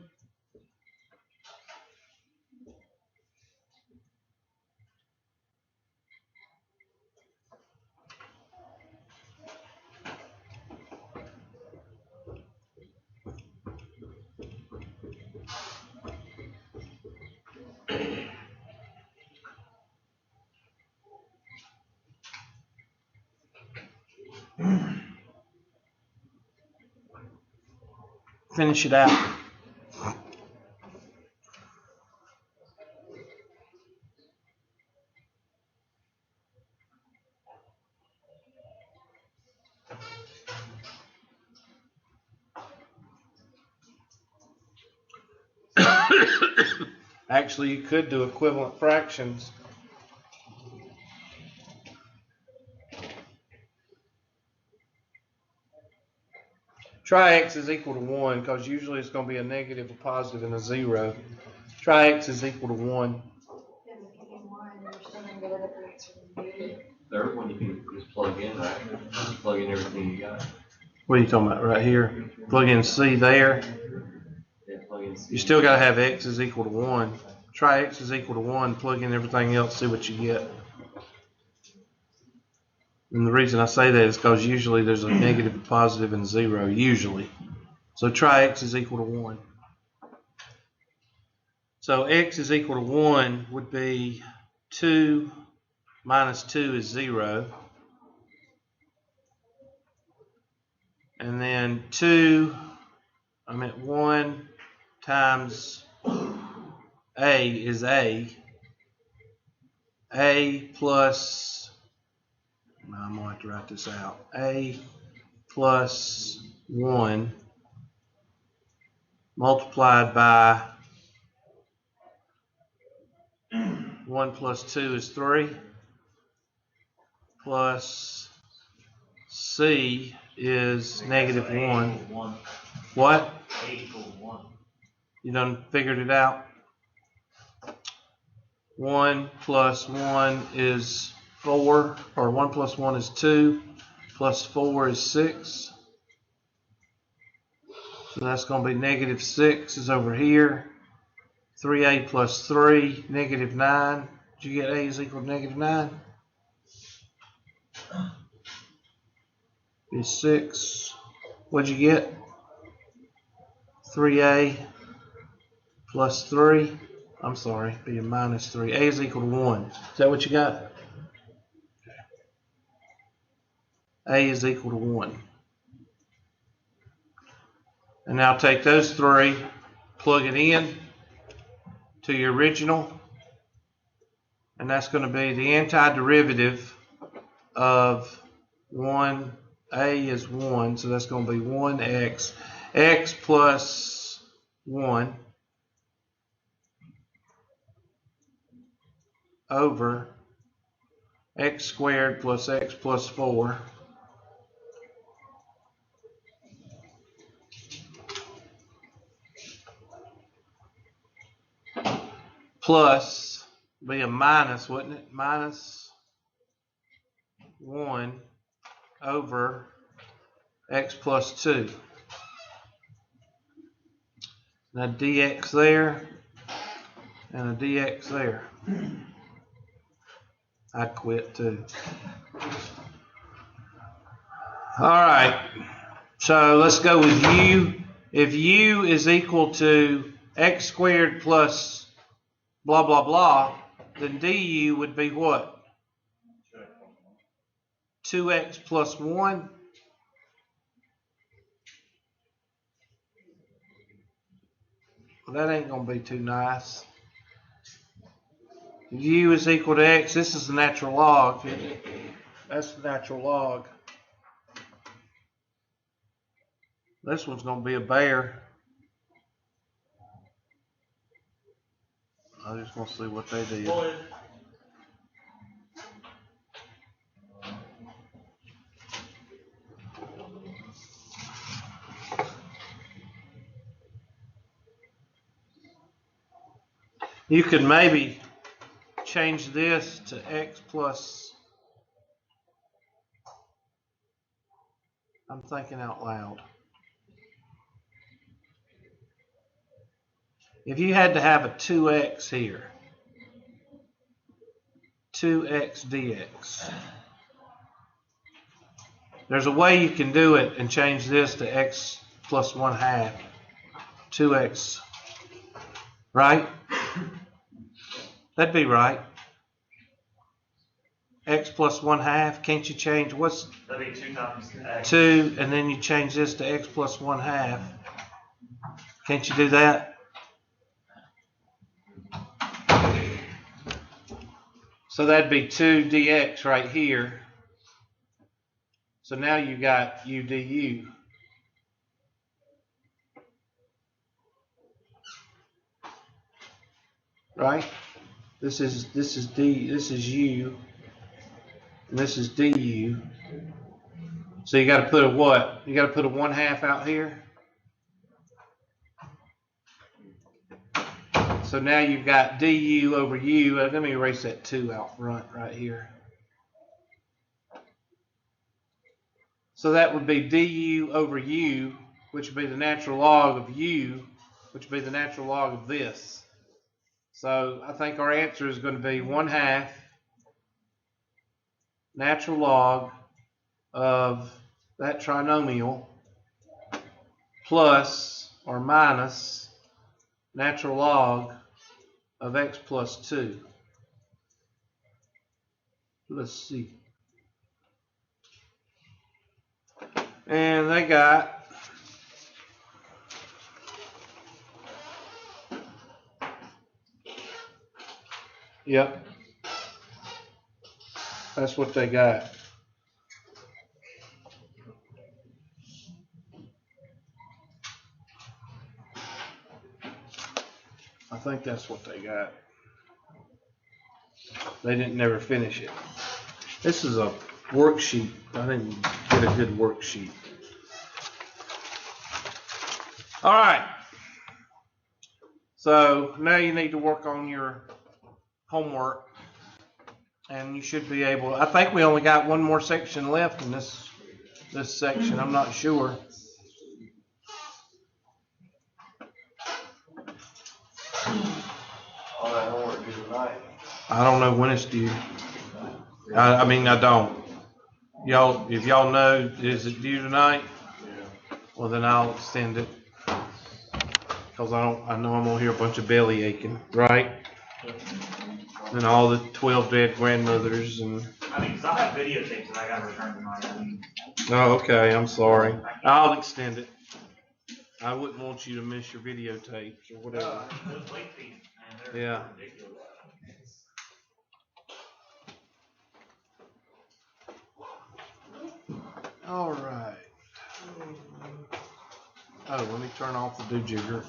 Finish it out. Actually, you could do equivalent fractions. Try x is equal to 1, because usually it's going to be a negative, a positive, and a 0. Try x is equal to 1. Third one you can just plug in, right? Just plug in everything you got. What are you talking about right here? Plug in C there. Yeah, plug in C. You still got to have x is equal to 1. Try x is equal to 1, plug in everything else, see what you get. And the reason I say that is because usually there's a negative, a positive, and 0, usually. So try x is equal to 1. So x is equal to 1 would be 2 minus 2 is 0. And then 1 times A is A. A plus, I'm going to have to write this out. A plus 1 multiplied by 1 plus 2 is 3 plus C is -1. What? A equals 1. You done figured it out? 1 plus 1 is 4, or 1 plus 1 is 2, plus 4 is 6. So that's going to be -6 is over here. 3A plus 3, -9. Did you get A is equal to -9? Is 6. What'd you get? 3A plus 3. I'm sorry, be a minus 3. A is equal to 1. Is that what you got? A is equal to 1. And now take those 3, plug it in to your original, and that's going to be the antiderivative of 1. A is 1, so that's going to be 1x. X plus 1 over x squared plus x plus 4 plus, be a minus, wouldn't it? Minus 1 over x plus 2. and a dx there, and a dx there. I quit too. All right, so let's go with u. If u is equal to x squared plus blah, blah, blah, then du would be what? 2x plus 1. Well, that ain't going to be too nice. U is equal to x. This is the natural log. That's the natural log. This one's going to be a bear. I just want to see what they did. You could maybe change this to x plus, I'm thinking out loud. If you had to have a 2x here, 2x dx, there's a way you can do it and change this to x plus 1/2, 2x, right? That'd be right. X plus 1/2, can't you change, what's? That'd be 2 times x. 2, and then you change this to x plus 1/2. Can't you do that? So that'd be 2 dx right here. So now you got u du. Right? This is u, and this is du. So you got to put a what? You got to put a 1/2 out here. So now you've got du over u. Let me erase that 2 out front right here. So that would be du over u, which would be the natural log of u, which would be the natural log of this. So I think our answer is going to be 1/2 natural log of that trinomial plus or minus natural log of x plus 2. Let's see. And they got yep. That's what they got. I think that's what they got. They didn't never finish it. This is a worksheet. I didn't get a good worksheet. All right. So now you need to work on your homework, and you should be able. I think we only got one more section left in this section. I'm not sure. All that homework due tonight. I don't know when it's due. I mean, I don't. Y'all, if y'all know, is it due tonight? Yeah. Well, then I'll extend it. Because I know I'm going to hear a bunch of belly aching, right? And all the 12 dead grandmothers and... I mean, 'cause I have videotapes that I gotta return tonight. I mean, Oh, okay, I'm sorry. I'll extend it. I wouldn't want you to miss your videotapes or whatever. those late fees, man, they're Yeah. ridiculous. All right. Oh, let me turn off the do-jigger.